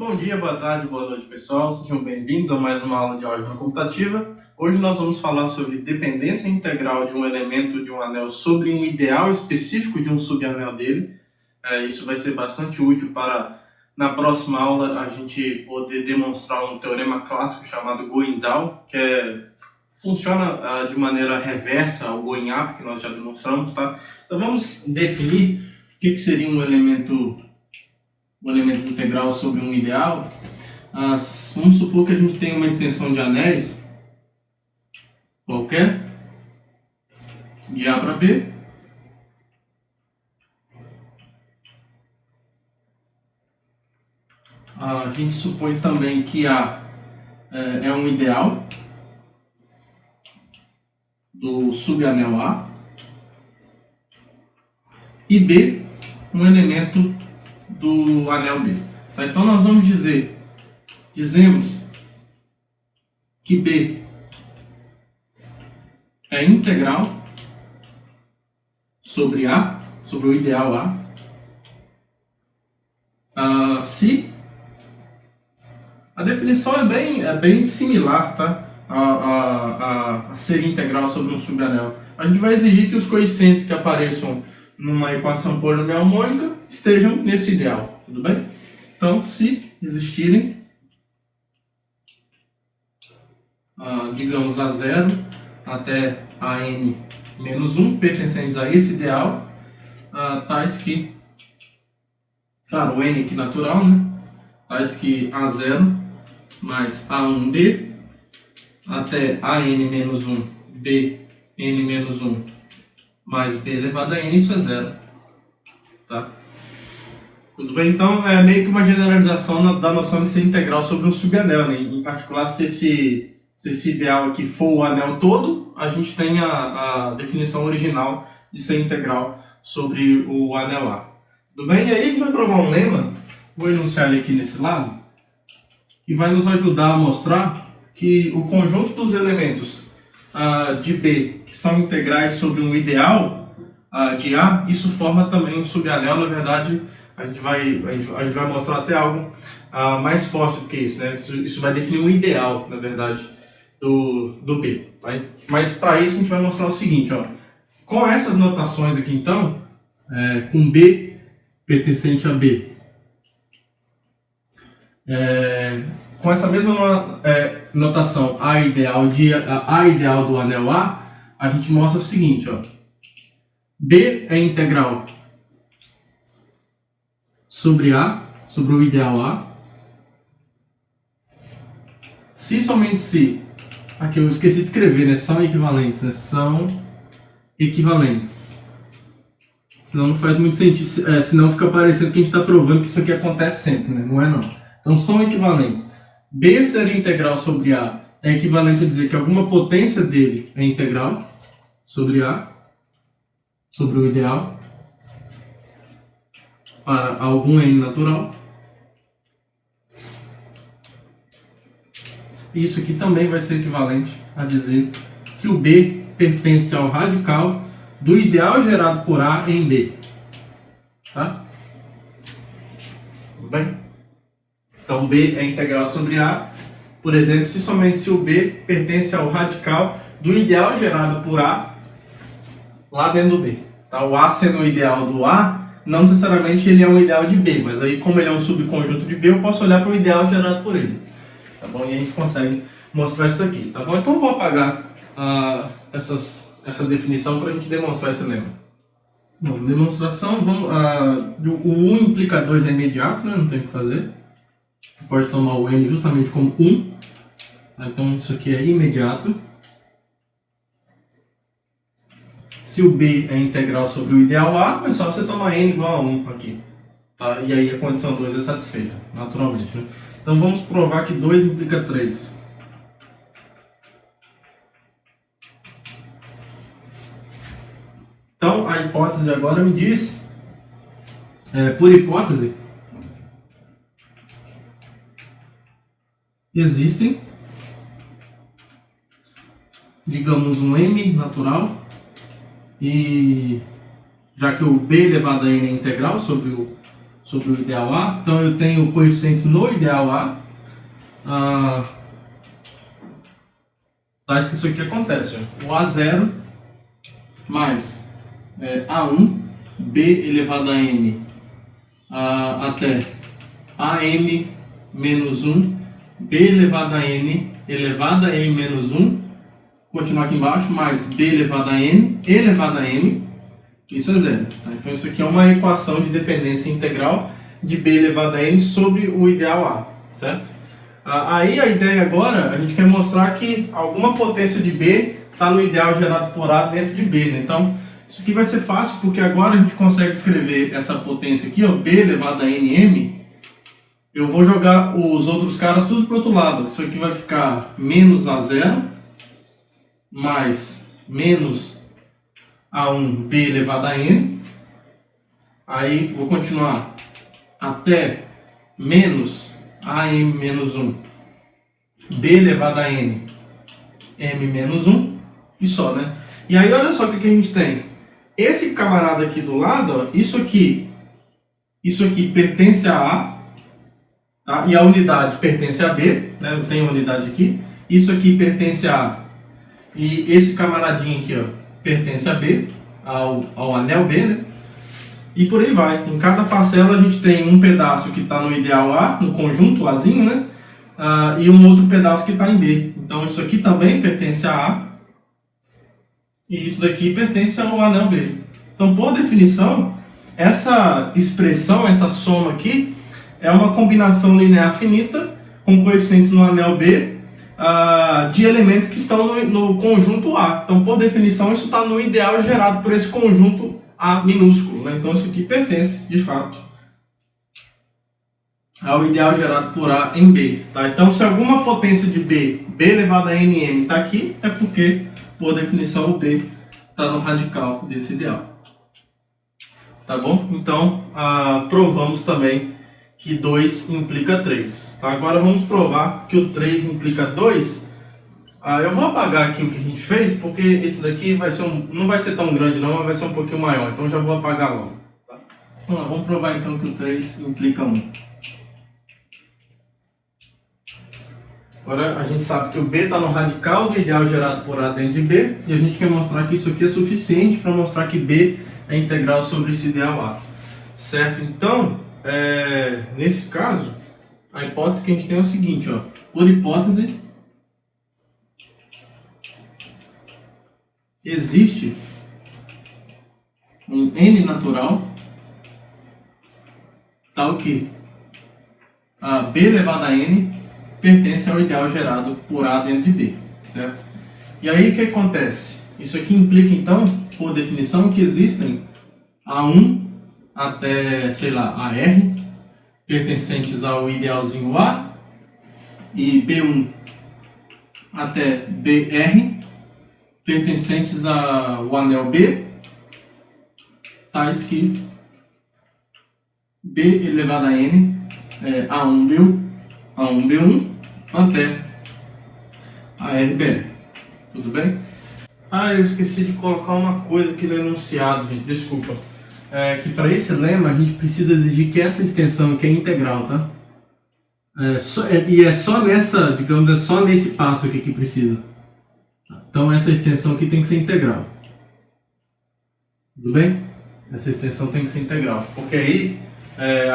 Bom dia, boa tarde, boa noite, pessoal. Sejam bem-vindos a mais uma aula de álgebra computativa. Hoje nós vamos falar sobre dependência integral de um elemento de um anel sobre um ideal específico de um subanel dele. Isso vai ser bastante útil para, na próxima aula, a gente poder demonstrar um teorema clássico chamado Going-Down, que funciona de maneira reversa ao Going-Up, que nós já demonstramos, tá? Então vamos definir o que seria um elemento integral sobre um ideal. Vamos supor que a gente tem uma extensão de anéis qualquer, de A para B, a gente supõe também que A é um ideal do subanel A e B um elemento do anel B. Tá? Então nós vamos dizemos que B é integral sobre A, sobre o ideal A, se a definição é bem similar, tá? a ser integral sobre um subanel. A gente vai exigir que os coeficientes que apareçam numa equação polinomial estejam nesse ideal, tudo bem? Então, se existirem, digamos, a 0 até a n menos 1 pertencentes a esse ideal, tais que, claro, o n aqui natural, né? Tais que a0 mais a1b até a n menos 1 b n menos 1 mais b elevado a n, isso é 0. Tá? Tudo bem? Então, é meio que uma generalização da noção de ser integral sobre um subanel, né? Em particular, se esse ideal aqui for o anel todo, a gente tem a definição original de ser integral sobre o anel A. Tudo bem? E aí a gente vai provar um lema, vou enunciar ele aqui nesse lado, que vai nos ajudar a mostrar que o conjunto dos elementos de B que são integrais sobre um ideal de A, isso forma também um subanel. Na verdade, a gente vai mostrar até algo mais forte do que isso, né? Isso vai definir um ideal, na verdade, do B. Mas para isso a gente vai mostrar o seguinte, ó. Com essas notações aqui, então, com B pertencente a B, com essa mesma notação A ideal do anel A gente mostra o seguinte, ó. B é integral sobre A, sobre o ideal A, se somente se, aqui eu esqueci de escrever, né? São equivalentes, né? São equivalentes. Senão não faz muito sentido, senão fica parecendo que a gente está provando que isso aqui acontece sempre, né? Não é não. Então são equivalentes. B ser integral sobre A é equivalente a dizer que alguma potência dele é integral sobre A, sobre o ideal, para algum n natural. Isso aqui também vai ser equivalente a dizer que o B pertence ao radical do ideal gerado por A em B. Tá? Tudo bem? Então, B é integral sobre A, por exemplo, se o B pertence ao radical do ideal gerado por A lá dentro do B. Tá? O A sendo o ideal do A, não necessariamente ele é um ideal de B, mas aí, como ele é um subconjunto de B, eu posso olhar para o ideal gerado por ele. Tá bom? E a gente consegue mostrar isso daqui. Tá bom? Então, eu vou apagar essa definição para a gente demonstrar esse lema. Bom, demonstração, o 1 implica 2 é imediato, né? Não tem o que fazer. Você pode tomar o n justamente como 1. Então isso aqui é imediato. Se o B é integral sobre o ideal A, é só você tomar n igual a 1 aqui. Tá? E aí a condição 2 é satisfeita, naturalmente. Né? Então vamos provar que 2 implica 3. Então a hipótese agora me diz, por hipótese, existem, digamos, um m natural, e já que o b elevado a n é integral sobre sobre o ideal A. Então eu tenho coeficientes no ideal A. Tais que isso aqui acontece. Ó. O A0 mais A1, B elevado a N até AM menos 1, B elevado a N elevado a M menos 1, continuar aqui embaixo, mais B elevado a N elevado a M, isso é zero. Tá? Então isso aqui é uma equação de dependência integral de B elevado a N sobre o ideal A, certo? Aí a ideia agora, a gente quer mostrar que alguma potência de B está no ideal gerado por A dentro de B, né? Então isso aqui vai ser fácil, porque agora a gente consegue escrever essa potência aqui, ó, B elevado a NM. Eu vou jogar os outros caras tudo para o outro lado. Isso aqui vai ficar menos A0 mais menos A1 B elevado a N. Aí vou continuar até menos AM menos 1 B elevado a N M menos 1 e só, né? E aí olha só o que a gente tem. Esse camarada aqui do lado, ó, isso aqui pertence a A, tá? E a unidade pertence a B, né? Não tem unidade aqui. Isso aqui pertence a A. E esse camaradinho aqui, ó, pertence a B, ao anel B, né? E por aí vai. Em cada parcela a gente tem um pedaço que está no ideal A, no conjunto Azinho, né? E um outro pedaço que está em B. Então isso aqui também pertence a A. E isso daqui pertence ao anel B. Então, por definição, essa expressão, essa soma aqui, é uma combinação linear finita com coeficientes no anel B de elementos que estão no conjunto A. Então, por definição, isso está no ideal gerado por esse conjunto A minúsculo, né? Então, isso aqui pertence, de fato, ao ideal gerado por A em B. Tá? Então, se alguma potência de B, B elevado a NM, está aqui, é porque, por definição, o B está no radical desse ideal. Tá bom? Então, provamos também que 2 implica 3. Tá? Agora vamos provar que o 3 implica 2. Eu vou apagar aqui o que a gente fez, porque esse daqui vai ser não vai ser tão grande não, mas vai ser um pouquinho maior. Então já vou apagar logo. Tá? Vamos provar então que o 3 implica 1. Agora a gente sabe que o B está no radical do ideal gerado por A dentro de B, e a gente quer mostrar que isso aqui é suficiente para mostrar que B é integral sobre esse ideal A. Certo? Então, nesse caso, a hipótese que a gente tem é o seguinte, ó, por hipótese, existe um N natural tal que B elevado a N pertence ao ideal gerado por A dentro de B, certo? E aí o que acontece? Isso aqui implica então, por definição, que existem A1 até, sei lá, AR, pertencentes ao idealzinho A, e B1 até BR, pertencentes ao anel B, tais que B elevado a N A1B1 até ARBR. Tudo bem? Eu esqueci de colocar uma coisa aqui no enunciado, gente, desculpa. Que para esse lema a gente precisa exigir que essa extensão aqui é integral, tá? E é só nessa, digamos, é só nesse passo aqui que precisa. Então essa extensão aqui tem que ser integral. Tudo bem? Essa extensão tem que ser integral. Porque aí,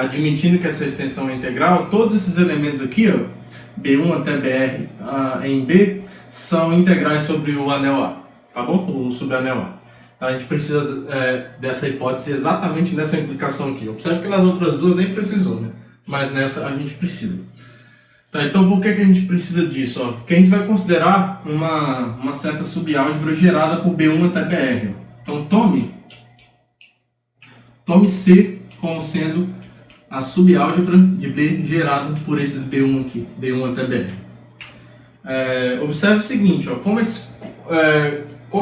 admitindo que essa extensão é integral, todos esses elementos aqui, ó, B1 até BR em B, são integrais sobre o anel A. Tá bom? O subanel A. Tá? A gente precisa dessa hipótese exatamente nessa implicação aqui. Observe que nas outras duas nem precisou, né? Mas nessa a gente precisa. Tá, então por que a gente precisa disso? Ó? Porque a gente vai considerar uma certa subálgebra gerada por B1 até BR. Então tome C como sendo a subálgebra de B gerada por esses B1 aqui, B1 até BR. Observe o seguinte, ó, como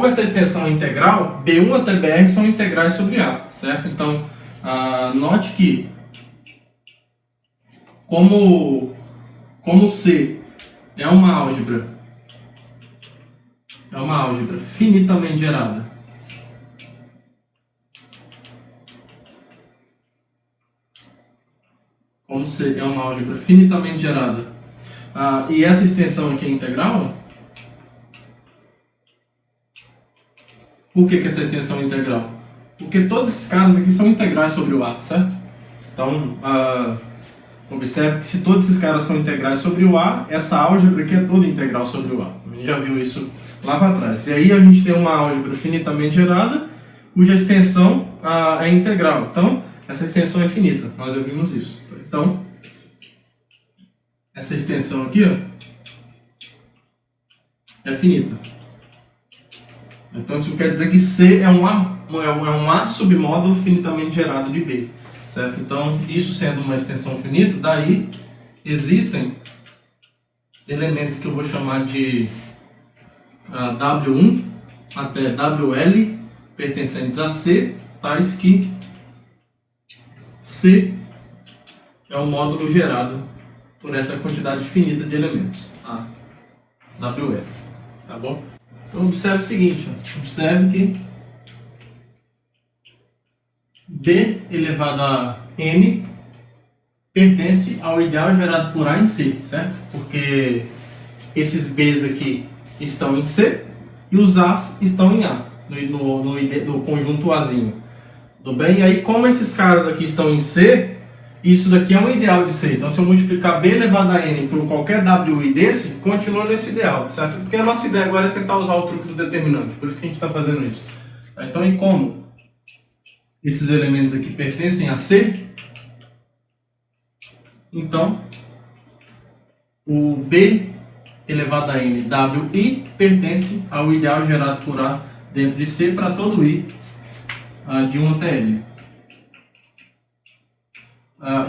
essa extensão é integral, B1 até BR são integrais sobre A, certo? Então, note que como C é uma álgebra finitamente gerada, como C é uma álgebra finitamente gerada, e essa extensão aqui é integral, por que essa extensão é integral? Porque todos esses caras aqui são integrais sobre o A, certo? Então, observe que se todos esses caras são integrais sobre o A, essa álgebra aqui é toda integral sobre o A. A gente já viu isso lá para trás. E aí a gente tem uma álgebra finitamente gerada, cuja extensão é integral. Então, essa extensão é finita. Nós já vimos isso. Então, essa extensão aqui, ó, é finita. Então, isso quer dizer que C é um A submódulo finitamente gerado de B. Certo? Então, isso sendo uma extensão finita, daí existem elementos que eu vou chamar de W1 até WL pertencentes a C, tais que C é o módulo gerado por essa quantidade finita de elementos, a WL. Tá bom? Então, observe o seguinte, ó. Observe que B elevado a N pertence ao ideal gerado por A em C, certo? Porque esses B's aqui estão em C e os A's estão em A, no conjunto Azinho. Tudo bem? E aí, como esses caras aqui estão em C, isso daqui é um ideal de C. Então, se eu multiplicar B elevado a N por qualquer WI desse, continua nesse ideal, certo? Porque a nossa ideia agora é tentar usar o truque do determinante, por isso que a gente está fazendo isso. Então, e como esses elementos aqui pertencem a C, então o B elevado a N WI pertence ao ideal gerado por A dentro de C para todo I de 1 até L.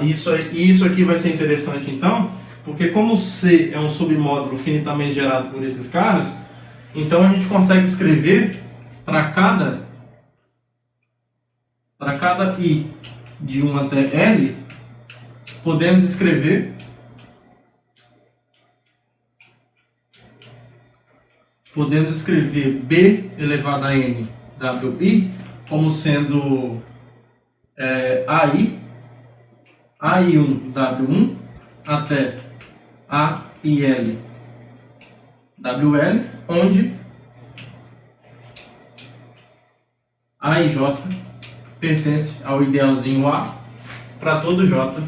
Isso aqui vai ser interessante então, porque como C é um submódulo finitamente gerado por esses caras, então a gente consegue escrever para cada I de 1 até L, podemos escrever B elevado a N WI como sendo AI1 W1 até AIL WL, onde A e J pertence ao idealzinho A para todo J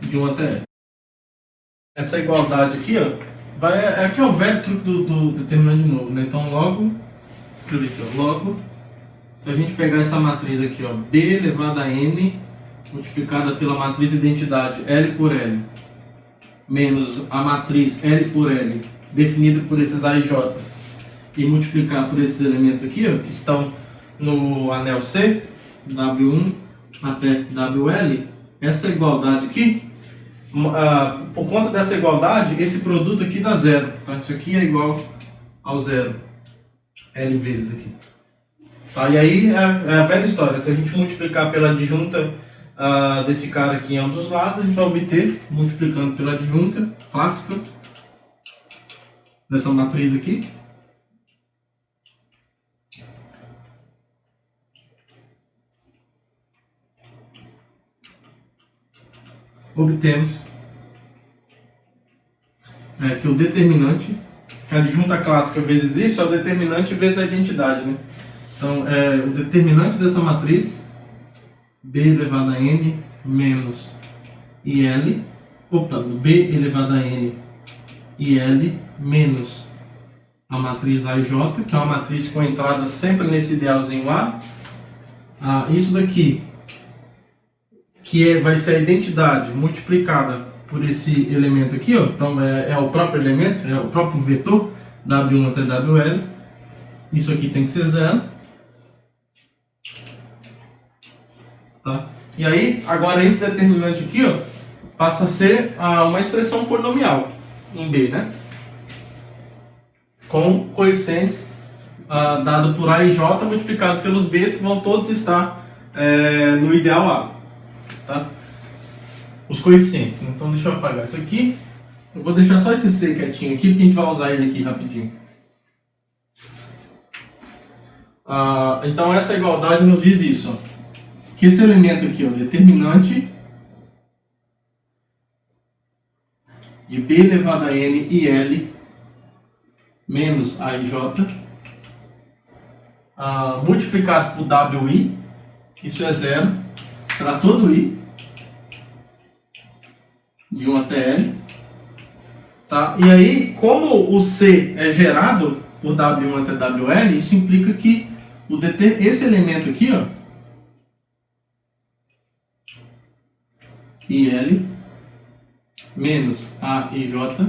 de 1 até L. Essa igualdade aqui, ó, aqui é o velho truque do determinante de novo, né? Então, logo, escrever aqui, ó, logo, se a gente pegar essa matriz aqui, ó, B elevado a N multiplicada pela matriz identidade L por L, menos a matriz L por L, definida por esses A e J, e multiplicar por esses elementos aqui, ó, que estão no anel C, W1 até WL, essa igualdade aqui, por conta dessa igualdade, esse produto aqui dá zero. Então, isso aqui é igual ao zero. L vezes aqui. Tá? E aí é a velha história. Se a gente multiplicar pela adjunta desse cara aqui em ambos os lados, a gente vai obter, multiplicando pela adjunta clássica dessa matriz aqui, obtemos que o determinante, a adjunta clássica vezes isso, é o determinante vezes a identidade, né? Então, o determinante dessa matriz, B elevado a N menos IL, B elevado a N IL menos a matriz A e J, que é uma matriz com entrada sempre nesse idealzinho A. Isso daqui, que vai ser a identidade multiplicada por esse elemento aqui, ó. Então é o próprio elemento, é o próprio vetor, W1 até WL. Isso aqui tem que ser zero. Tá? E aí, agora esse determinante aqui, ó, passa a ser uma expressão polinomial em B, né? Com coeficientes dado por A e J multiplicado pelos B's, que vão todos estar no ideal A. Tá? Os coeficientes. Então deixa eu apagar isso aqui. Eu vou deixar só esse C quietinho aqui, porque a gente vai usar ele aqui rapidinho. Então essa igualdade nos diz isso. Ó. que esse elemento aqui, ó, determinante de B elevado a N e L menos A e J multiplicado por WI, isso é zero para todo I, de 1 até L. Tá? E aí, como o C é gerado por W1 até WL, isso implica que esse elemento aqui, ó, IL menos A e J,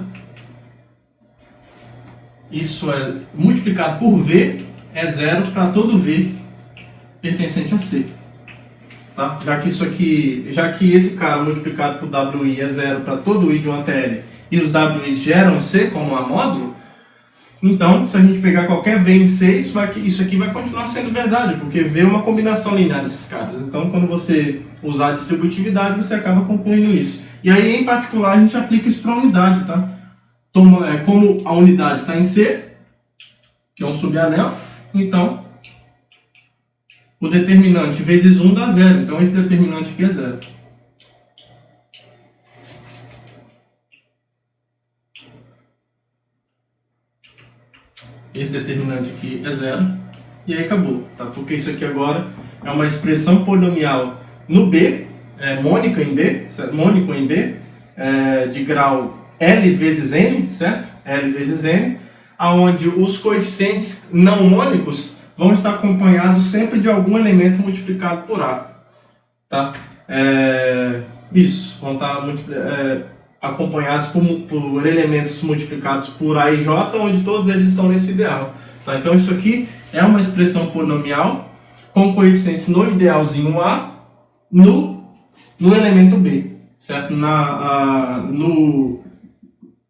isso é multiplicado por V, é zero para todo V pertencente a C. Tá? Já que esse cara multiplicado por WI é zero para todo I de 1 até L, e os WIs geram C como a módulo, então, se a gente pegar qualquer V em C, isso aqui vai continuar sendo verdade, porque V é uma combinação linear desses caras. Então, quando você usar a distributividade, você acaba concluindo isso. E aí, em particular, a gente aplica isso para a unidade, tá? Como a unidade está em C, que é um subanel, então, o determinante vezes 1 dá 0. Então, esse determinante aqui é 0. Esse determinante aqui é 0. E aí acabou, tá? Porque isso aqui agora é uma expressão polinomial no B, mônica em B, certo? Mônico em B, de grau L vezes N, certo? L vezes N, onde os coeficientes não mônicos vão estar acompanhados sempre de algum elemento multiplicado por A. Tá? Isso, vão estar acompanhados por elementos multiplicados por A e J, onde todos eles estão nesse ideal. Tá? Então isso aqui é uma expressão polinomial com coeficientes no idealzinho A, no elemento B. Certo?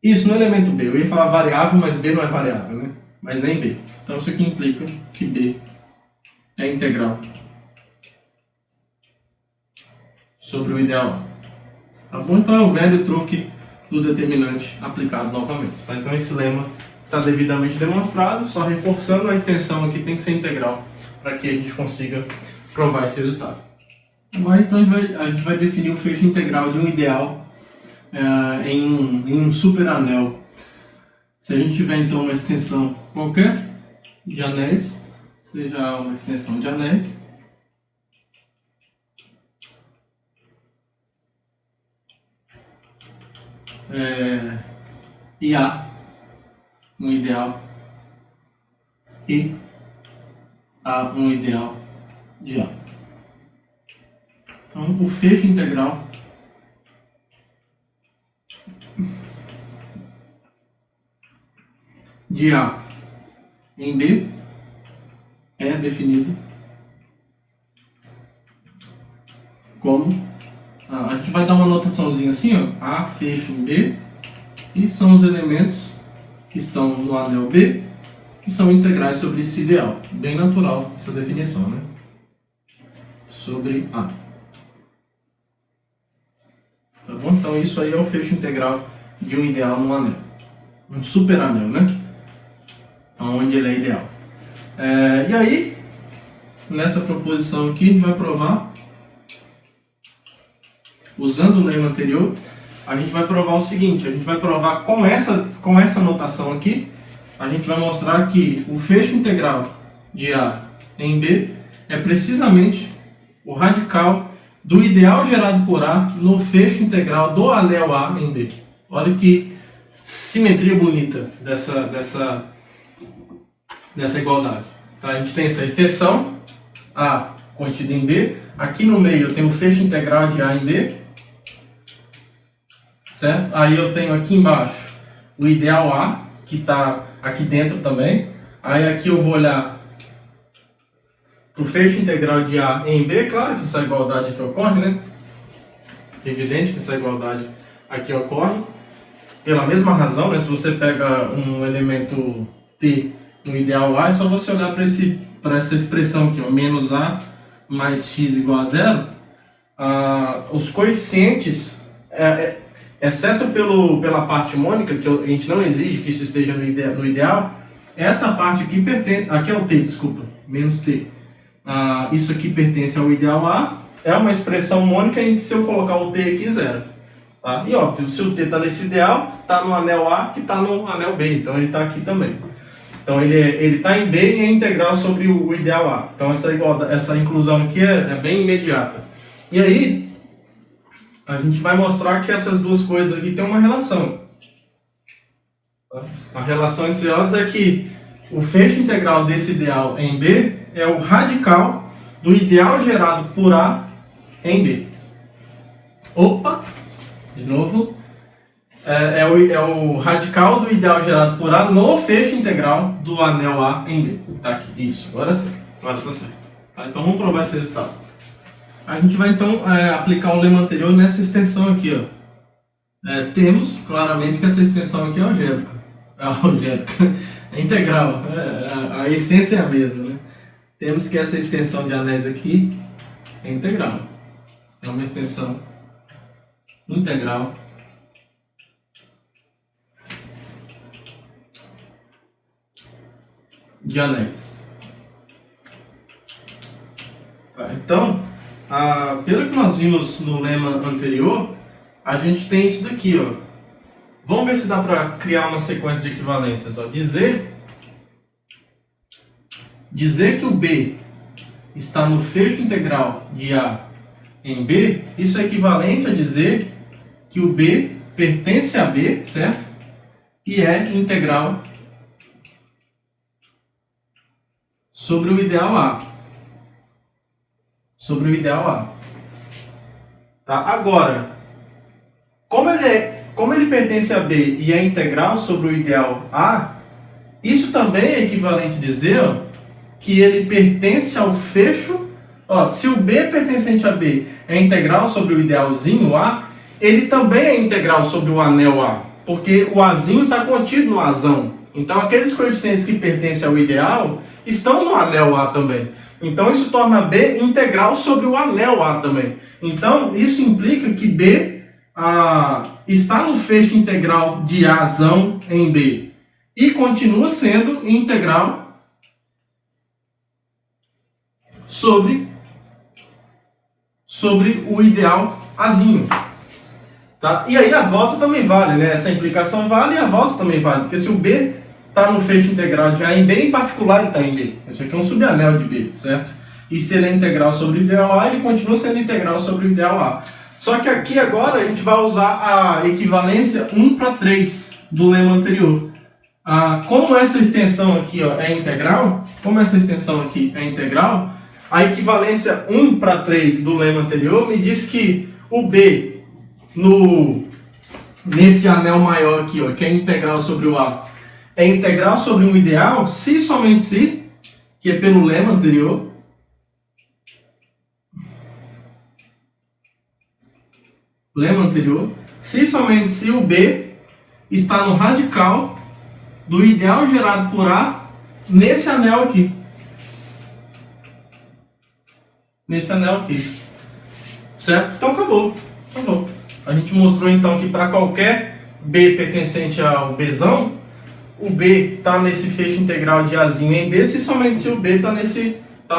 Isso no elemento B. Eu ia falar variável, mas B não é variável, né? Mas é em B. Então isso aqui implica que B é integral sobre o ideal A. Tá bom? Então é o velho truque do determinante aplicado novamente. Tá? Então esse lema está devidamente demonstrado, só reforçando, a extensão aqui tem que ser integral para que a gente consiga provar esse resultado. Agora então a gente vai definir o fecho integral de um ideal em um superanel. Se a gente tiver então uma extensão qualquer de anéis, seja uma extensão de anéis, e A um ideal e A um ideal de A. Então o fecho integral de A em B é definido como a gente vai dar uma anotaçãozinha assim, ó, A fecho em B, e são os elementos que estão no anel B, que são integrais sobre esse ideal. Bem natural essa definição, né? Sobre A. Tá bom? Então isso aí é o fecho integral de um ideal no anel. Um superanel, né? Onde ele é ideal. E aí, nessa proposição aqui, a gente vai provar, usando o lema anterior, a gente vai provar o seguinte: a gente vai provar com essa notação aqui, a gente vai mostrar que o fecho integral de A em B é precisamente o radical do ideal gerado por A no fecho integral do anel A em B. Olha que simetria bonita dessa igualdade. Tá? A gente tem essa extensão A contida em B. Aqui no meio eu tenho o fecho integral de A em B. Certo? Aí eu tenho aqui embaixo o ideal A, que está aqui dentro também. Aí aqui eu vou olhar para o fecho integral de A em B. Claro que essa igualdade aqui ocorre, né? Evidente que essa igualdade aqui ocorre. Pela mesma razão, né? Se você pega um elemento T no ideal A, é só você olhar para essa expressão aqui, ó, menos A mais x igual a zero. Os coeficientes, exceto pela parte mônica, que a gente não exige que isso esteja no ideal, essa parte aqui pertence, aqui é o t, desculpa, menos t. Isso aqui pertence ao ideal A, é uma expressão mônica em que se eu colocar o t aqui, zero. Tá? E óbvio, se o t está nesse ideal, está no anel A que está no anel B, então ele está aqui também. Então ele está em B e é integral sobre o ideal A. Então essa inclusão aqui é bem imediata. E aí, a gente vai mostrar que essas duas coisas aqui têm uma relação. A relação entre elas é que o fecho integral desse ideal em B é o radical do ideal gerado por A em B. Opa! De novo. É o radical do ideal gerado por A no fecho integral do anel A em B. Tá aqui. Isso. Agora sim. Agora está certo. Tá? Então vamos provar esse resultado. A gente vai então aplicar o lema anterior nessa extensão aqui. Ó. Temos claramente que essa extensão aqui é algébrica. É integral. A essência é a mesma. Né? Temos que essa extensão de anéis aqui é integral. É uma extensão integral de anéis. Tá, então, pelo que nós vimos no lema anterior, a gente tem isso daqui, ó. Vamos ver se dá para criar uma sequência de equivalências. Ó. Dizer que o B está no fecho integral de A em B, isso é equivalente a dizer que o B pertence a B, certo? E é integral sobre o ideal A. Sobre o ideal A. Tá? Agora, como ele pertence a B e é integral sobre o ideal A, isso também é equivalente a dizer, ó, que ele pertence ao fecho. Ó, se o B pertencente a B é integral sobre o idealzinho A, ele também é integral sobre o anel A, porque o Azinho está contido no Azão. Então aqueles coeficientes que pertencem ao ideal estão no anel A também. Então isso torna B integral sobre o anel A também. Então isso implica que B está no fecho integral de Azão em B e continua sendo integral sobre o ideal Azinho. Tá? E aí a volta também vale, né? Essa implicação vale e a volta também vale, porque se o B está no fecho integral de A em B, em particular ele está em B. Isso aqui é um subanel de B, certo? E se ele é integral sobre o ideal A, ele continua sendo integral sobre o ideal A. Só que aqui agora a gente vai usar a equivalência 1 para 3 do lema anterior. Como essa extensão aqui, ó, é integral, a equivalência 1 para 3 do lema anterior me diz que o B nesse anel maior aqui, ó, que é integral sobre o A, é integral sobre um ideal se somente se, que é pelo lema anterior, se somente se o B está no radical do ideal gerado por A nesse anel aqui. Certo? Então acabou. A gente mostrou então que para qualquer B pertencente ao Bzão, o B está nesse fecho integral de Azinho em B, se somente se o B está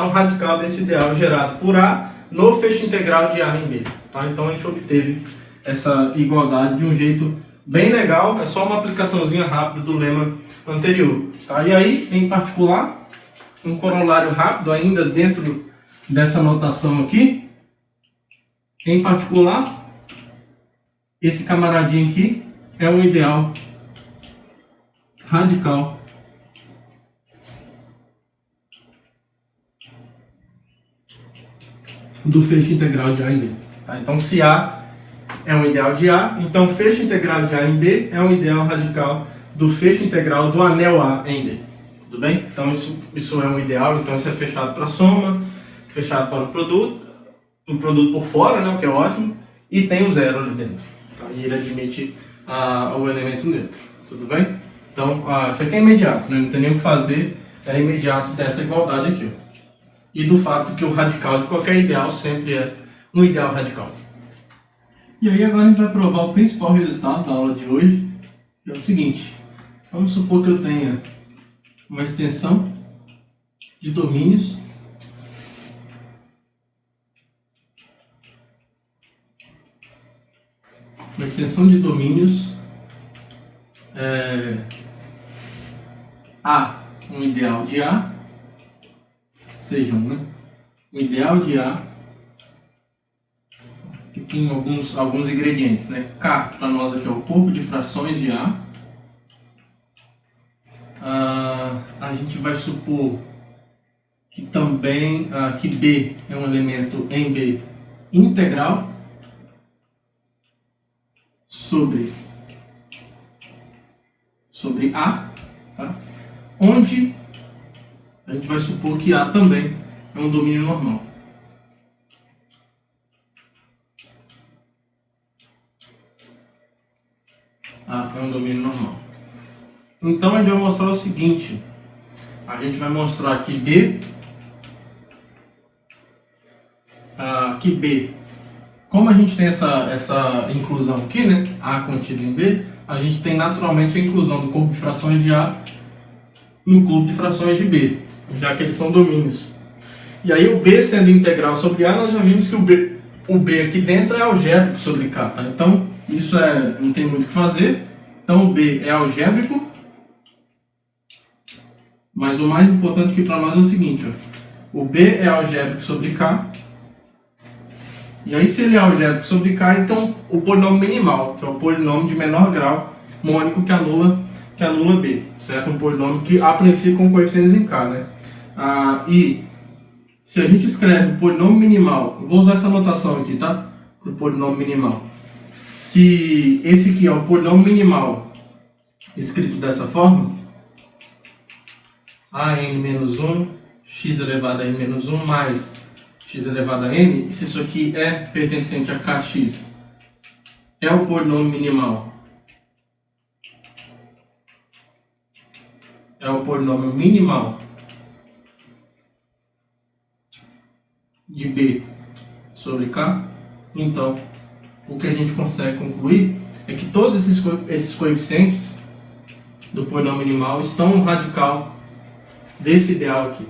no radical desse ideal gerado por A no fecho integral de A em B. Tá? Então a gente obteve essa igualdade de um jeito bem legal, é só uma aplicaçãozinha rápida do lema anterior. Tá? E aí, em particular, um corolário rápido ainda dentro dessa notação aqui, em particular, esse camaradinho aqui é um ideal radical do fecho integral de A em B. Tá? Então, se A é um ideal de A, então fecho integral de A em B é um ideal radical do fecho integral do anel A em B. Tudo bem? Então, isso é um ideal, então isso é fechado para a soma, fechado para o produto por fora, né, o que é ótimo, e tem o zero ali dentro. Tá? E ele admite o elemento neutro. Tudo bem? Então, isso aqui é imediato, né? Não tem nem o que fazer, é imediato dessa igualdade aqui. Ó. E do fato que o radical de qualquer ideal sempre é um ideal radical. E aí agora a gente vai provar o principal resultado da aula de hoje, que é o seguinte. Vamos supor que eu tenha uma extensão de domínios uma extensão de domínios A, um ideal de A, sejam, né? Um ideal de A que tem alguns ingredientes, né? K para nós aqui é o corpo de frações de A. A gente vai supor que também que B é um elemento em B integral sobre A, tá? Onde a gente vai supor que A também é um domínio normal. A é um domínio normal. Então a gente vai mostrar o seguinte: a gente vai mostrar que B, como a gente tem essa inclusão aqui, né? A contido em B, a gente tem naturalmente a inclusão do corpo de frações de A no corpo de frações de B, já que eles são domínios. E aí o B sendo integral sobre A, nós já vimos que o B aqui dentro é algébrico sobre K, tá? Então isso não tem muito o que fazer. Então o B é algébrico, mas o mais importante aqui para nós é o seguinte, ó, o B é algébrico sobre K. E aí, se ele é algébrico sobre K, então o polinômio minimal, que é o polinômio de menor grau mônico que anula B, certo? Um polinômio que a princípio com coeficientes em K, né? E se a gente escreve o polinômio minimal, eu vou usar essa notação aqui, tá? Para o polinômio minimal. Se esse aqui é o polinômio minimal escrito dessa forma, an-1, x elevado a n-1 mais x elevado a n, se isso aqui é pertencente a kx, é o polinômio minimal. É o polinômio minimal de B sobre K. Então, o que a gente consegue concluir é que todos esses coeficientes do polinômio minimal estão no radical desse ideal aqui.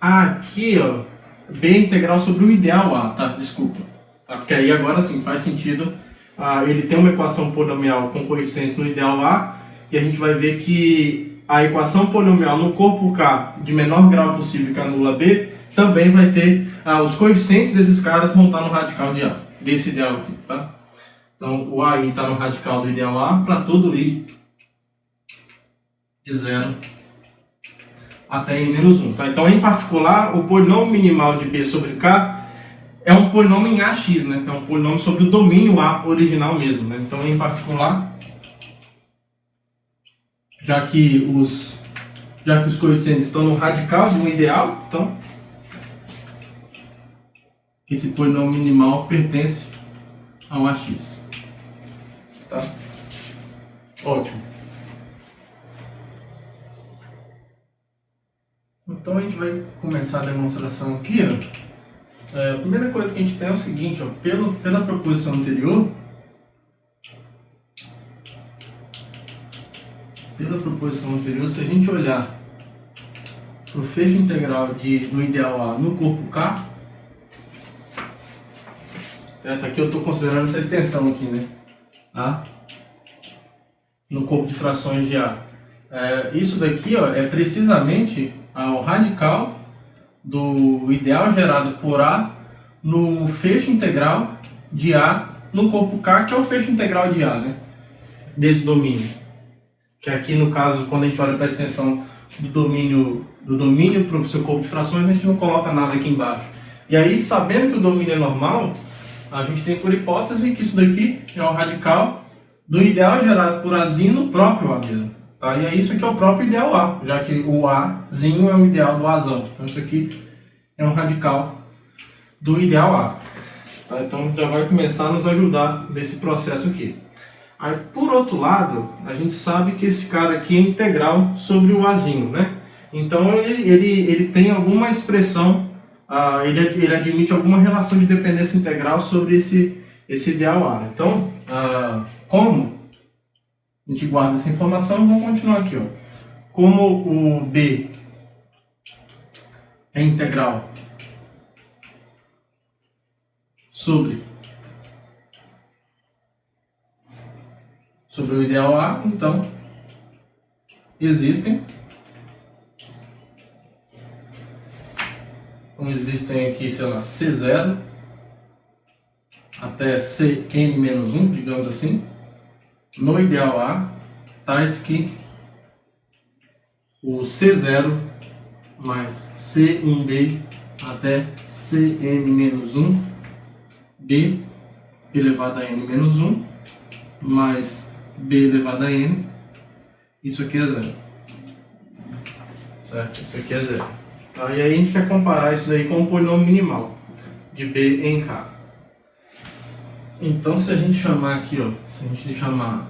Aqui, ó, B integral sobre o ideal A, tá? Desculpa. Tá? Porque aí agora sim faz sentido. Ele tem uma equação polinomial com coeficientes no ideal A, e a gente vai ver que a equação polinomial no corpo K de menor grau possível que anula B também vai ter os coeficientes desses caras vão estar no radical de A, desse ideal aqui, tá? Então o AI está no radical do ideal A para todo I de 0 até n-1, tá? Então, em particular, o polinômio minimal de B sobre K é um polinômio em AX, né? É um polinômio sobre o domínio A original mesmo, né? Então, em particular, já que os coeficientes estão no radical de um ideal, então esse polinômio minimal pertence ao AX. Tá? Ótimo. Então a gente vai começar a demonstração aqui, ó. A primeira coisa que a gente tem é o seguinte, ó, pela proposição anterior, se a gente olhar para o fecho integral do ideal A no corpo K, certo? Aqui eu estou considerando essa extensão aqui, né? A no corpo de frações de A. Isso daqui, ó, é precisamente o radical do ideal gerado por A no fecho integral de A no corpo K, que é o fecho integral de A, né? Desse domínio. Que aqui, no caso, quando a gente olha para a extensão do domínio para o seu corpo de frações, a gente não coloca nada aqui embaixo. E aí, sabendo que o domínio é normal, a gente tem por hipótese que isso daqui é o radical do ideal gerado por Azinho no próprio A mesmo. Tá? E é isso que é o próprio ideal A, já que o Azinho é o ideal do Azão. Então isso aqui é um radical do ideal A. Tá? Então já vai começar a nos ajudar nesse processo aqui. Aí, por outro lado, a gente sabe que esse cara aqui é integral sobre o Azinho, né? Então ele tem alguma expressão, ele admite alguma relação de dependência integral sobre esse ideal A. Então, como a gente guarda essa informação, vamos continuar aqui, ó. Como o B é integral sobre sobre o ideal A, então existem aqui, sei lá, C0 até Cn-1, digamos assim, no ideal A, tais que o C0 mais C1b até Cn-1 b elevado a n-1 mais b elevado a n, isso aqui é zero, certo? Isso aqui é zero. Tá? E aí a gente quer comparar isso daí com um polinômio minimal de b em k. Então, se a gente chamar aqui, ó, se a gente chamar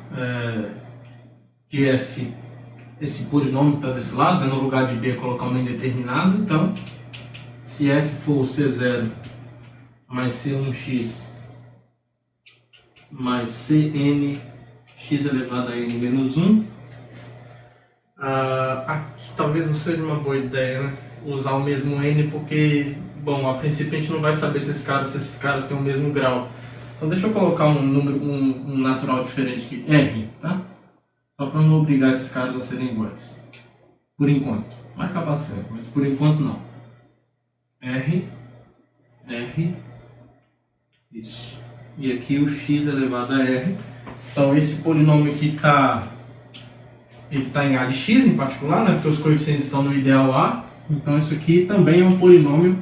de f esse polinômio que está desse lado, no lugar de b colocar uma indeterminada, então, se f for C0 mais C1x mais Cn x elevado a n menos 1, aqui talvez não seja uma boa ideia, né? Usar o mesmo n, porque, bom, a princípio a gente não vai saber se esses caras têm o mesmo grau. Então deixa eu colocar um natural diferente aqui, R, tá? Só para não obrigar esses caras a serem iguais. Por enquanto. Vai acabar sendo, mas por enquanto não. R, isso. E aqui o x elevado a R. Então esse polinômio aqui ele está em A de x em particular, né? Porque os coeficientes estão no ideal A. Então isso aqui também é um polinômio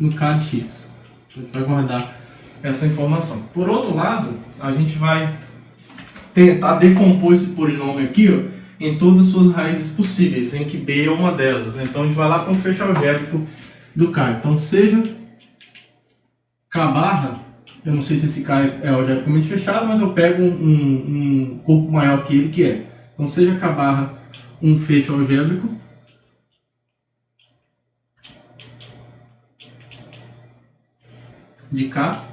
no K de x. A gente vai guardar essa informação. Por outro lado, a gente vai tentar decompor esse polinômio aqui, ó, em todas as suas raízes possíveis, em que b é uma delas, né? Então a gente vai lá para o fecho algébrico do K. Então seja K barra, eu não sei se esse K é algebricamente fechado, mas eu pego um corpo maior que ele, que é. Então seja K barra um fecho algébrico de K.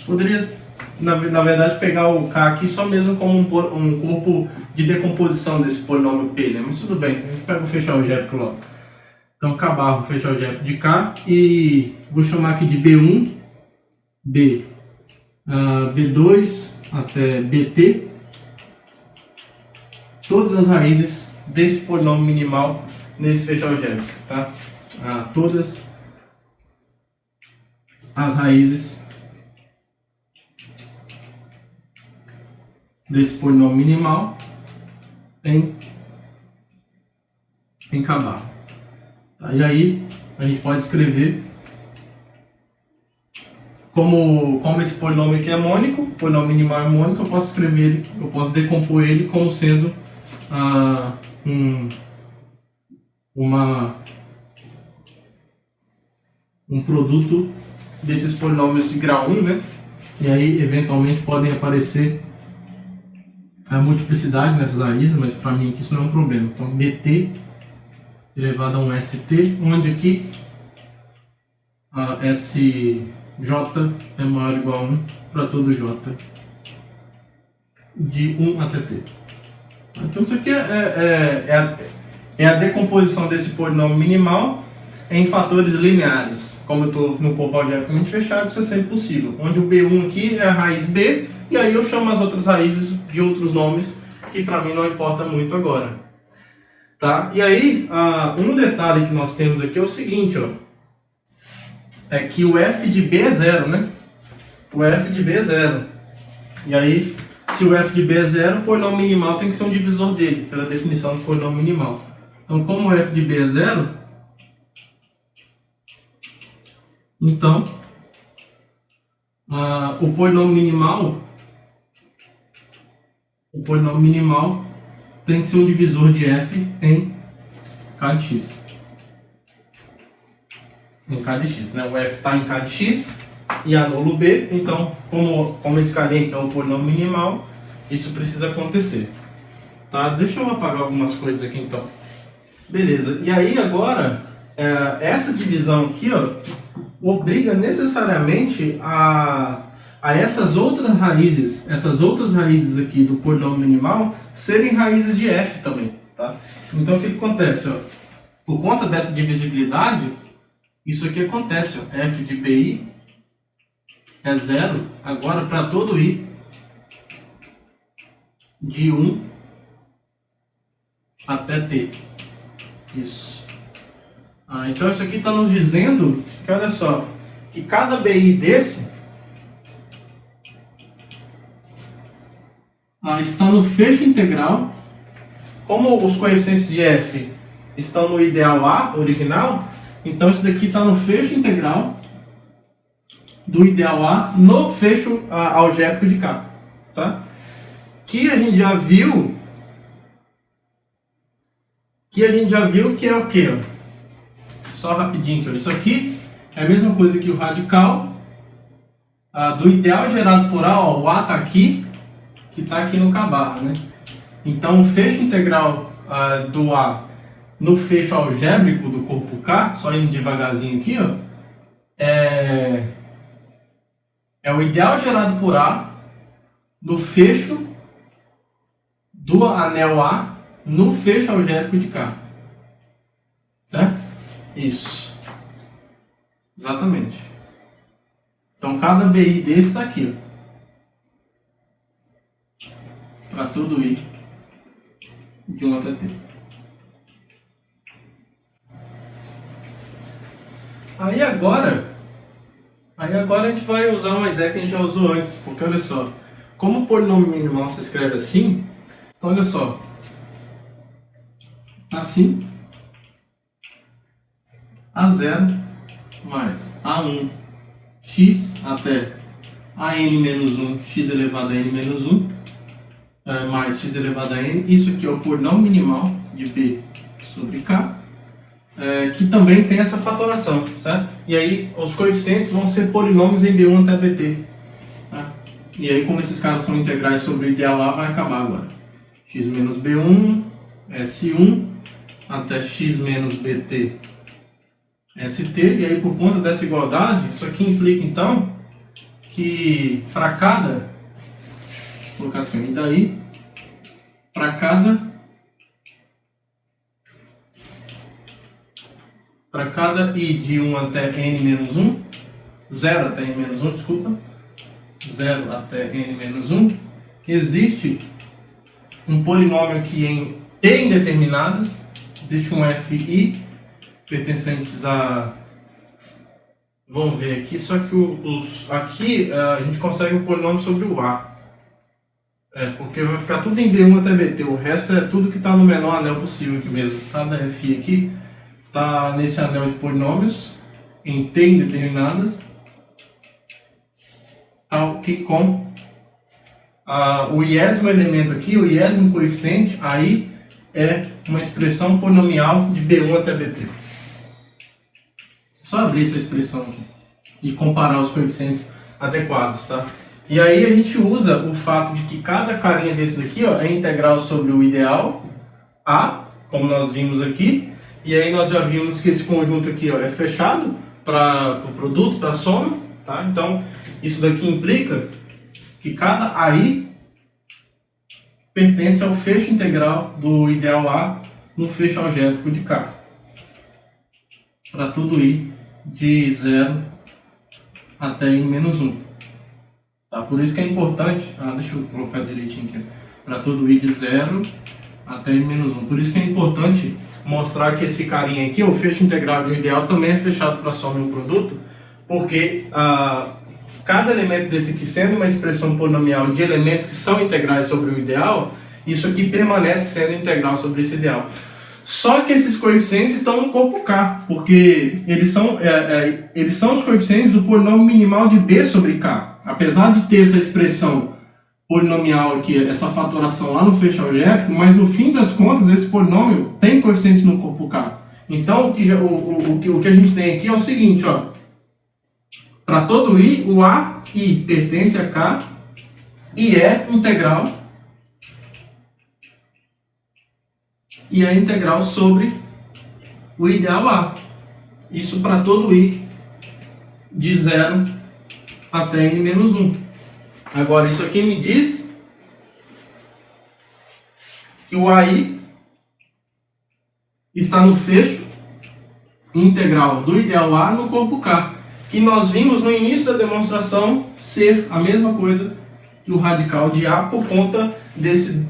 Poderia, na verdade, pegar o K aqui só mesmo como um corpo de decomposição desse polinômio P, né? Mas tudo bem, a gente pega o fecho algébrico logo. Então K barra o fecho algébrico de K, e vou chamar aqui de B1, B2 até BT, todas as raízes desse polinômio minimal nesse fecho algébrico, tá? Todas as raízes desse polinômio minimal em K barra. Tá? E aí a gente pode escrever como esse polinômio aqui é mônico, o polinômio minimal é mônico, eu posso escrever ele, eu posso decompor ele como sendo um produto desses polinômios de grau 1, né? E aí eventualmente podem aparecer a multiplicidade nessas raízes, mas para mim aqui isso não é um problema. Então BT elevado a um ST, onde aqui SJ é maior ou igual a 1 para todo J de 1 até T. Então isso aqui é a decomposição desse polinômio minimal em fatores lineares. Como eu estou no corpo algebricamente fechado, isso é sempre possível. Onde o B1 aqui é a raiz B, e aí eu chamo as outras raízes de outros nomes, que para mim não importa muito agora. Tá? E aí, um detalhe que nós temos aqui é o seguinte, ó, é que o f de B é zero, né? O f de B é zero. E aí, se o f de B é zero, o polinômio minimal tem que ser um divisor dele, pela definição do polinômio minimal. Então, como o f de B é zero, então, o polinômio minimal tem que ser um divisor de f em K de x. Em K de x, né? O f está em K de x e anulo B, então, como esse carinha aqui é um polinômio minimal, isso precisa acontecer. Tá? Deixa eu apagar algumas coisas aqui, então. Beleza, e aí agora, essa divisão aqui, ó, obriga necessariamente a essas outras raízes aqui do polinômio minimal serem raízes de f também, tá? Então o que acontece, ó? Por conta dessa divisibilidade, isso aqui acontece, ó, f de bi é zero agora para todo i de 1 até T. Isso. Então isso aqui está nos dizendo que, olha só, que cada BI desse está no fecho integral. Como os coeficientes de f estão no ideal A original, então isso daqui está no fecho integral do ideal A no fecho algébrico de K. Tá? Que a gente já viu que é o quê? Só rapidinho aqui. Isso aqui é a mesma coisa que o radical do ideal gerado por A. Ó, o A está aqui, que está aqui no K-barra, né? Então o fecho integral do A no fecho algébrico do corpo K, só indo devagarzinho aqui, ó, é o ideal gerado por A no fecho do anel A no fecho algébrico de K. Certo? Isso. Exatamente. Então cada BI desse está aqui, para tudo I de 1 até T. Aí agora a gente vai usar uma ideia que a gente já usou antes, porque olha só, como o polinômio minimal se escreve assim, então olha só, assim, A0 mais A1 x até AN menos 1 x elevado a N menos 1 mais x elevado a N, isso aqui é o polinômio minimal de B sobre K, que também tem essa fatoração, certo? E aí os coeficientes vão ser polinômios em B1 até BT. Tá? E aí como esses caras são integrais sobre o ideal A, vai acabar agora. X menos B1, S1, até x menos BT, ST. E aí por conta dessa igualdade, isso aqui implica então que para cada, vou colocar assim, e daí, para cada I de 1 até N menos 1, 0 até N menos 1, desculpa, 0 até N menos 1, existe um polinômio que em T indeterminadas, existe um FI pertencentes a, vamos ver aqui, só que aqui a gente consegue um polinômio sobre o A. Porque vai ficar tudo em D1 até BT, o resto é tudo que está no menor anel possível aqui mesmo. Cada FI aqui está nesse anel de polinômios em T indeterminadas, que com o iésimo elemento aqui, o iésimo coeficiente, aí é uma expressão polinomial de B1 até BT. Só abrir essa expressão aqui e comparar os coeficientes adequados, tá? E aí a gente usa o fato de que cada carinha desse daqui, ó, é integral sobre o ideal A, como nós vimos aqui, e aí nós já vimos que esse conjunto aqui, ó, é fechado para o produto, para a soma, tá? Então isso daqui implica que cada AI pertence ao fecho integral do ideal A no fecho algébrico de K, para tudo I de 0 até N menos 1. Tá? Por isso que é importante, deixa eu colocar direitinho aqui, para todo I de 0 até N menos 1. Por isso que é importante mostrar que esse carinha aqui, o fecho integral do ideal, também é fechado para soma em um produto, porque cada elemento desse aqui, sendo uma expressão polinomial de elementos que são integrais sobre o ideal, isso aqui permanece sendo integral sobre esse ideal. Só que esses coeficientes estão no corpo K, porque eles são os coeficientes do polinômio minimal de B sobre K. Apesar de ter essa expressão polinomial aqui, essa fatoração lá no fecho algébrico, mas no fim das contas esse polinômio tem coeficientes no corpo K. Então o que a gente tem aqui é o seguinte, ó. Para todo I, o AI pertence a K e é integral sobre o ideal A. Isso para todo I de 0 até N menos 1. Agora, isso aqui me diz que o AI está no fecho integral do ideal A no corpo K, que nós vimos no início da demonstração ser a mesma coisa que e o radical de A por conta desse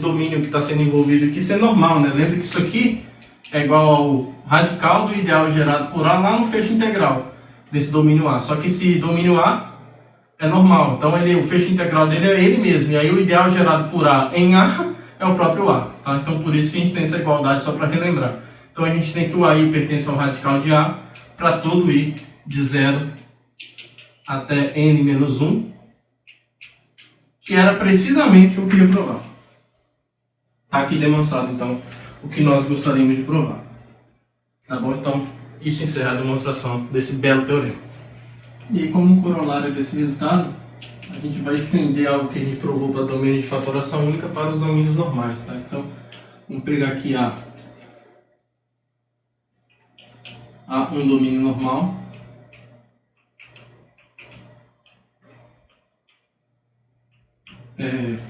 domínio que está sendo envolvido aqui ser normal, né? Lembra que isso aqui é igual ao radical do ideal gerado por A lá no fecho integral desse domínio A. Só que esse domínio A é normal, então o fecho integral dele é ele mesmo. E aí o ideal gerado por A em A é o próprio A. Tá? Então por isso que a gente tem essa igualdade, só para relembrar. Então a gente tem que o AI pertence ao radical de A para todo I de 0 até n menos 1, que era precisamente o que eu queria provar. Está aqui demonstrado, então, o que nós gostaríamos de provar. Tá bom? Então, isso encerra a demonstração desse belo teorema. E como corolário desse resultado, a gente vai estender algo que a gente provou para domínio de fatoração única para os domínios normais. Tá? Então, vamos pegar aqui um domínio normal.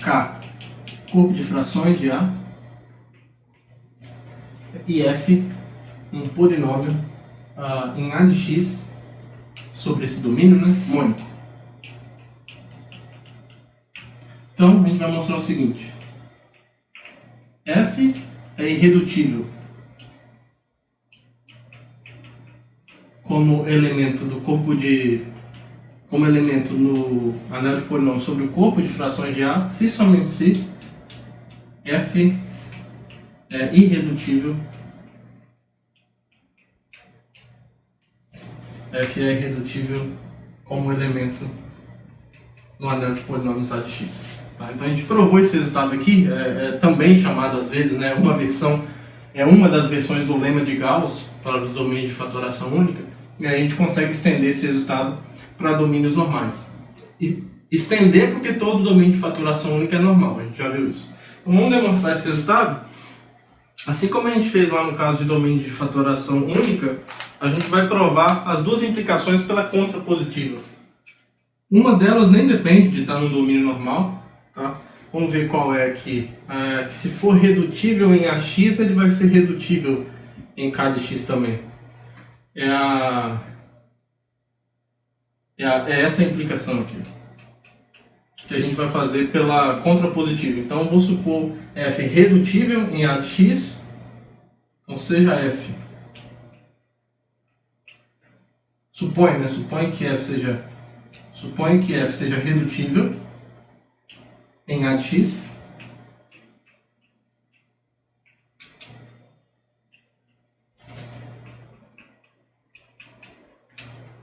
K, corpo de frações de A, e F, um polinômio em A de x sobre esse domínio, né, mônico. Então, a gente vai mostrar o seguinte. F é irredutível como elemento do corpo como elemento no anel de polinômio sobre o corpo de frações de A, se somente se F é irredutível. F é irredutível como elemento no anel de polinômios A de x. Tá? Então a gente provou esse resultado aqui, também chamado às vezes, né, uma das versões do lema de Gauss para os domínios de fatoração única, e aí a gente consegue estender esse resultado para domínios normais. Estender porque todo domínio de fatoração única é normal, a gente já viu isso. Então vamos demonstrar esse resultado. Assim como a gente fez lá no caso de domínio de fatoração única, a gente vai provar as duas implicações pela contrapositiva. Uma delas nem depende de estar no domínio normal. Tá? Vamos ver qual é aqui. Se for redutível em AX, ele vai ser redutível em K de x também. É essa a implicação aqui, que a gente vai fazer pela contrapositiva. Então, vou supor F redutível em A de x, então seja F. Supõe que F seja redutível em A de x.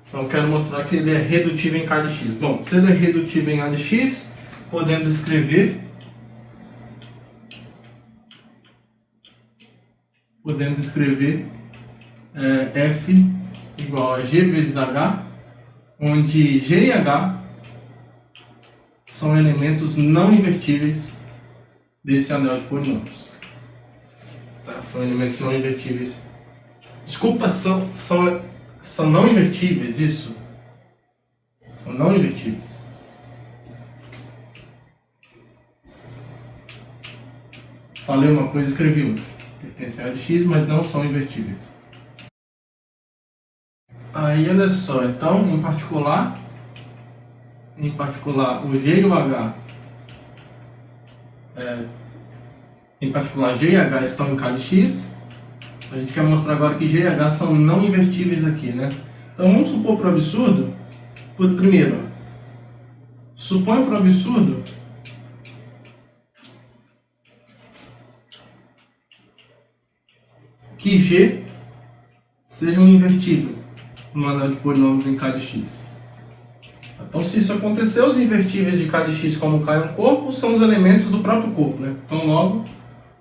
Então eu quero mostrar que ele é redutível em K de x. Bom, se ele é redutível em A de x, podemos escrever F igual a G vezes H, onde G e H são elementos não invertíveis desse anel de polinômios. Tá? São elementos não invertíveis. Desculpa, são não invertíveis, isso. São não invertíveis. Falei uma coisa, escrevi outra. Pertencem a de x, mas não são invertíveis. Aí, olha só. Então, em particular, o G e o H, em particular, G e H estão em K de x. A gente quer mostrar agora que G e H são não invertíveis aqui, né? Então vamos supor para o absurdo, primeiro, suponha para o absurdo que G seja um invertível no anel de polinômios em K de x. Então se isso acontecer, os invertíveis de K de x, como K é um corpo, são os elementos do próprio corpo, né? Então logo,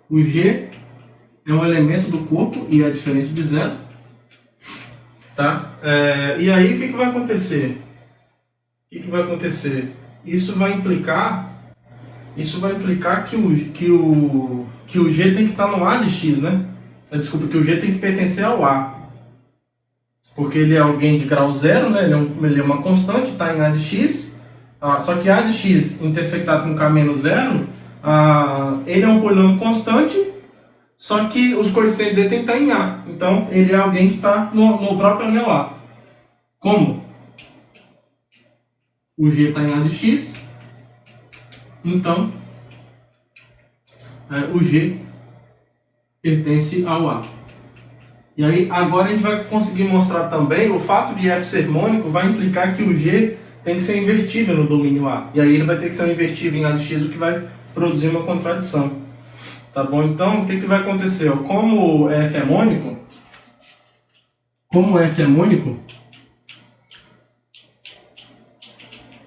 o G é um elemento do corpo e é diferente de zero. Tá? E aí o que vai acontecer? Isso vai implicar que o G tem que estar no A de x, né? Desculpa, que o G tem que pertencer ao A. Porque ele é alguém de grau zero, né? Ele é uma constante, está em A de x. Só que A de x intersectado com K menos zero, ele é um polinômio constante. Só que os coeficientes dele tem que estar em A. Então, ele é alguém que está no próprio anel A. Como? O G está em A de x. Então, o G pertence ao A. E aí, agora a gente vai conseguir mostrar também o fato de F ser mônico vai implicar que o G tem que ser invertível no domínio A. E aí ele vai ter que ser um invertível em A de X, o que vai produzir uma contradição. Tá bom? Então, o que vai acontecer? Como F é mônico,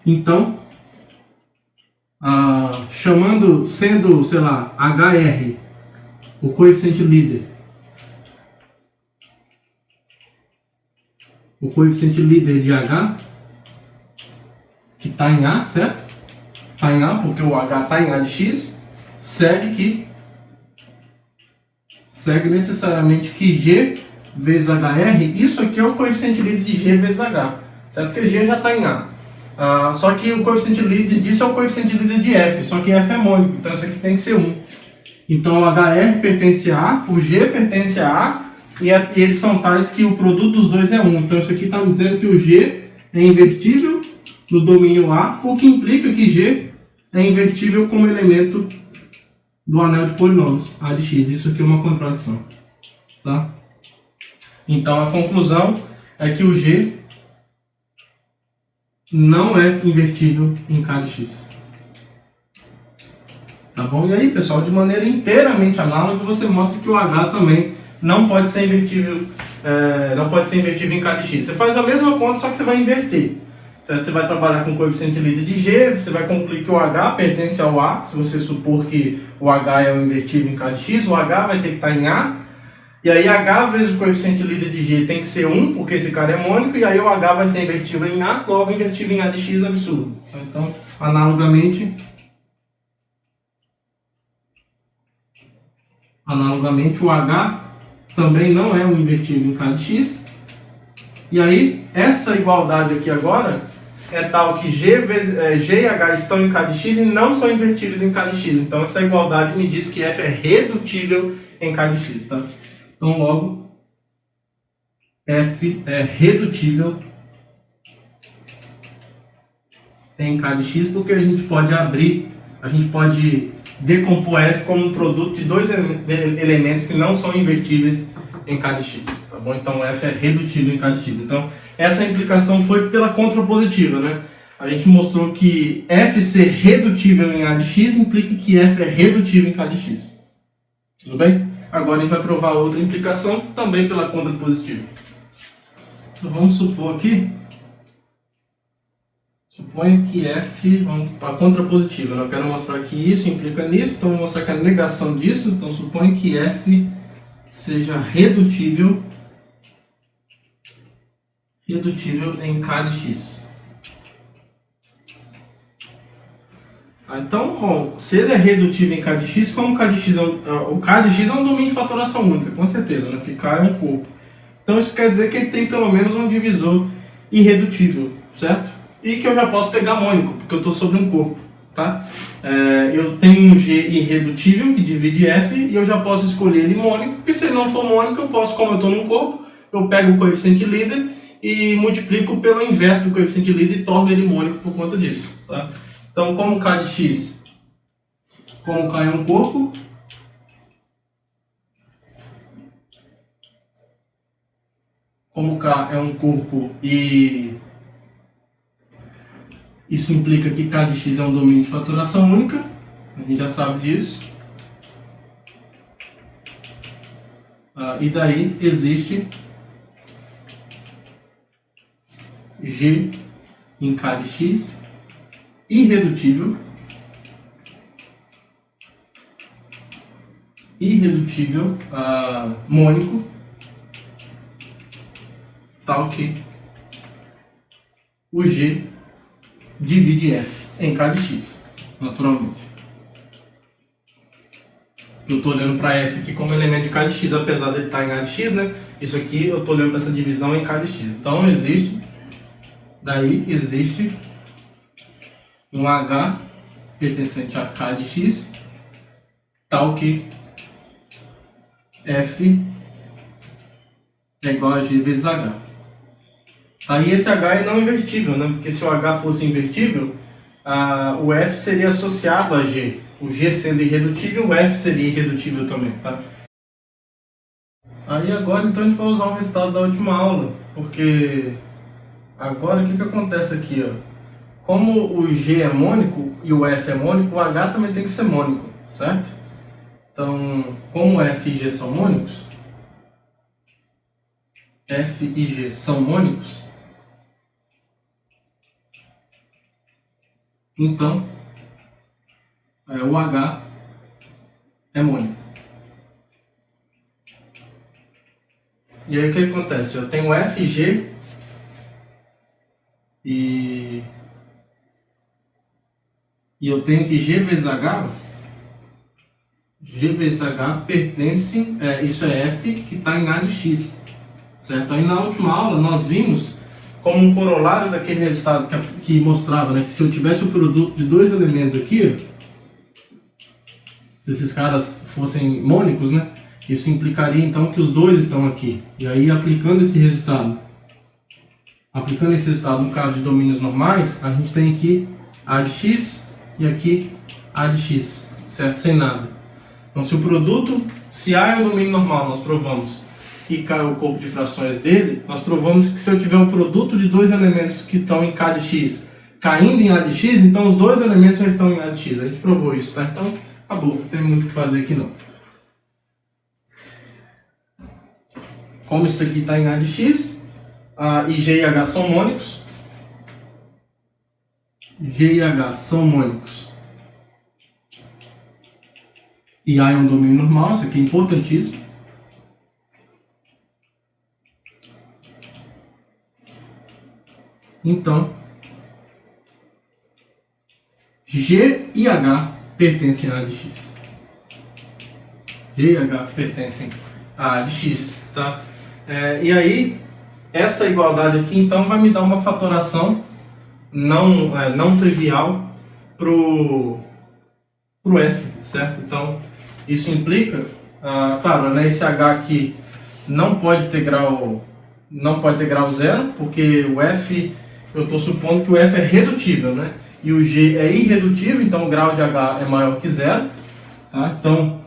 então, sendo, sei lá, HR, o coeficiente líder, de H, que está em A, certo? Está em A porque o H está em A de X, segue necessariamente que G vezes HR, isso aqui é o coeficiente líder de G vezes H, certo? Porque G já está em A. Só que o coeficiente líder disso é o coeficiente líder de F, só que F é mônico, então isso aqui tem que ser 1. Então o HR pertence a A, o G pertence a A, e eles são tais que o produto dos dois é 1. Então isso aqui está me dizendo que o G é invertível no domínio A, o que implica que G é invertível como elemento do anel de polinômios, A de X. Isso aqui é uma contradição. Tá? Então a conclusão é que o G não é invertível em K de X. Tá bom? E aí, pessoal, de maneira inteiramente análoga, você mostra que o H também não pode ser invertível, em K de X. Você faz a mesma conta, só que você vai inverter. Certo? Você vai trabalhar com o coeficiente líder de G, você vai concluir que o H pertence ao A, se você supor que o H é o invertível em K de X, o H vai ter que estar em A, e aí H vezes o coeficiente líder de G tem que ser 1, porque esse cara é mônico, e aí o H vai ser invertível em A, logo invertível em A de X absurdo. Então, analogamente, o H também não é um invertível em K de X. E aí, essa igualdade aqui agora é tal que G e H estão em K de X e não são invertíveis em K de X. Então, essa igualdade me diz que F é redutível em K de X. Tá? Então, logo, F é redutível em K de X, porque a gente pode decompor F como um produto de dois elementos que não são invertíveis em K de X, tá bom? Então F é redutível em K de X. Então essa implicação foi pela contrapositiva, né? A gente mostrou que F ser redutível em A de X implica que F é redutível em K de X. Tudo bem? Agora a gente vai provar outra implicação também pela contrapositiva. Então vamos supor aqui, suponha que F, vamos para a contrapositiva, né? Eu quero mostrar que isso implica nisso, então vou mostrar que a negação disso, então suponha que F seja redutível em K de X. Então, bom, se ele é redutível em K de X, como o K de X é um domínio de fatoração única, com certeza, né? Porque K é um corpo. Então isso quer dizer que ele tem pelo menos um divisor irredutível, certo? E que eu já posso pegar mônico, porque eu estou sobre um corpo, tá? Eu tenho um G irredutível que divide F e eu já posso escolher ele mônico, porque se ele não for mônico, eu posso, como eu estou num corpo, eu pego o coeficiente líder e multiplico pelo inverso do coeficiente líder e torno ele mônico por conta disso, tá? Então, como K de X, como K é um corpo, e isso implica que K de X é um domínio de fatoração única, a gente já sabe disso. E daí existe G em K de X irredutível mônico, tal que o G divide F em K de X, naturalmente. Eu estou olhando para F aqui como elemento de K de X, apesar de ele estar em A de X, né? Isso aqui eu estou olhando para essa divisão em K de X. Então existe um H pertencente a K de X, tal que F é igual a G vezes H. Aí esse H é não invertível, né? Porque se o H fosse invertível, o F seria associado a G. O G sendo irredutível, o F seria irredutível também, tá? Aí agora então a gente vai usar o resultado da última aula, porque agora o que acontece aqui, ó? Como o G é mônico e o F é mônico, o H também tem que ser mônico, certo? Então, como F e G são mônicos, F e G são mônicos, então o H é mônico. E aí o que acontece? Eu tenho F e G e eu tenho que G vezes H pertence, isso é F que está em A de X, certo? Aí na última aula nós vimos como um corolário daquele resultado que mostrava, né, que se eu tivesse o produto de dois elementos aqui, se esses caras fossem mônicos, né, isso implicaria então que os dois estão aqui. E aí aplicando esse resultado no caso de domínios normais, a gente tem aqui A de X e aqui A de X, certo? Sem nada. Então se A é um domínio normal, nós provamos que K é o corpo de frações dele, nós provamos que se eu tiver um produto de dois elementos que estão em K de X caindo em A de X, então os dois elementos já estão em A de X. A gente provou isso, tá? Então, acabou, não tem muito o que fazer aqui não. Como isso aqui está em A de X, e G e H são mônicos, e A é um domínio normal, isso aqui é importantíssimo. Então, G e H pertencem a A de X. G e H pertencem a A de X, tá? E aí, essa igualdade aqui, então, vai me dar uma fatoração não trivial pro F, certo? Então, isso implica, claro, né, esse H aqui não pode ter grau zero, porque o F, eu estou supondo que o F é redutível, né? E o G é irredutível, então o grau de H é maior que zero, tá? Então,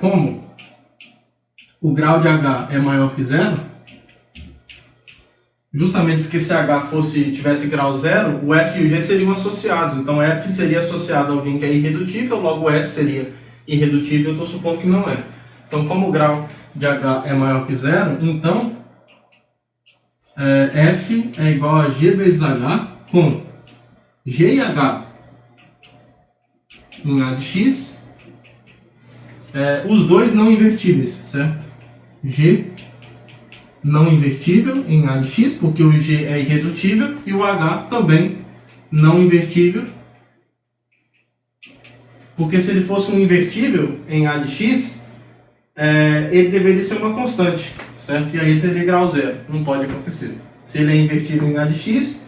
como o grau de H é maior que zero, justamente porque se H tivesse grau zero, o F e o G seriam associados. Então F seria associado a alguém que é irredutível, logo F seria irredutível, eu estou supondo que não é. Então, como o grau de H é maior que zero, então F é igual a G vezes H com G e H em A de X, os dois não invertíveis, certo? G não invertível em A de X, porque o G é irredutível, e o H também não invertível, porque se ele fosse um invertível em A de X, ele deveria ser uma constante, certo? E aí ele teria grau zero, não pode acontecer. Se ele é invertível em A de X,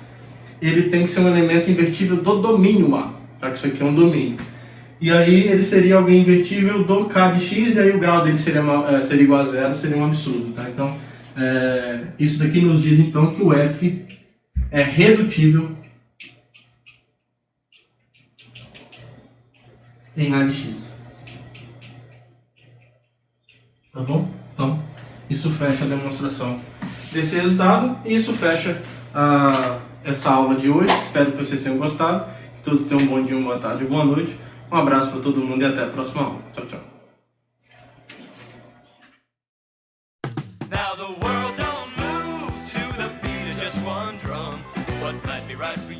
ele tem que ser um elemento invertível do domínio A, já que isso aqui é um domínio. E aí ele seria alguém invertível do K de X, e aí o grau dele seria igual a zero, seria um absurdo, tá? Então, isso daqui nos diz então que o F é redutível em A de X. Tá bom? Então, isso fecha a demonstração desse resultado, e isso fecha essa aula de hoje. Espero que vocês tenham gostado, que todos tenham um bom dia, uma boa tarde, uma boa noite. Um abraço para todo mundo e até a próxima aula. Tchau, tchau. Now the world don't move to the beat of just one drum. What might be right for